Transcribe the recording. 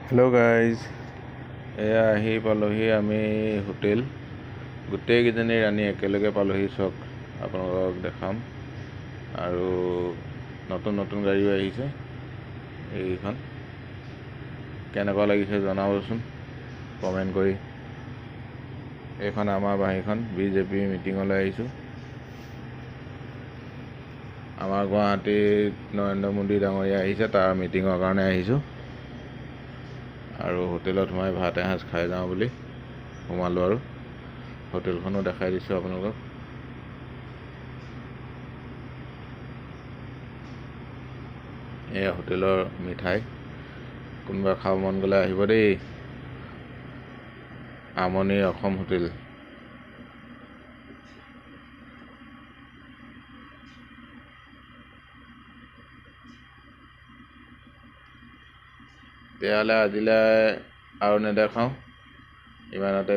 Hello' guys, এয়া আহি পালোহি আমি হোটেল। গোটেইকেইজনী ৰাণী একেলগে পালোহি। চাওক, আপোনালোকক দেখাম। আৰু নতুন নতুন গাড়ীও আহিছে। এইখন কেনেকুৱা লাগিছে জনাবচোন কমেণ্ট কৰি। এইখন আমাৰ বাহিৰখন বিজেপি মিটিঙলৈ আহিছোঁ। আমাৰ গুৱাহাটীত নৰেন্দ্ৰ মোদী ডাঙৰীয়া আহিছে, তাৰ মিটিঙৰ কাৰণে আহিছোঁ। আৰু হোটেলত সোমাই ভাত এসাঁজ খাই যাওঁ বুলি সোমালোঁ। আৰু হোটেলখনো দেখাই দিছোঁ আপোনালোকক। এয়া হোটেলৰ মিঠাই। কোনোবা খাব মন গ'লে আহিব দেই। আমনিৰ অসম হোটেল। তেতিয়াহ'লে আজিলৈ আৰু নেদেখাওঁ, ইমানতে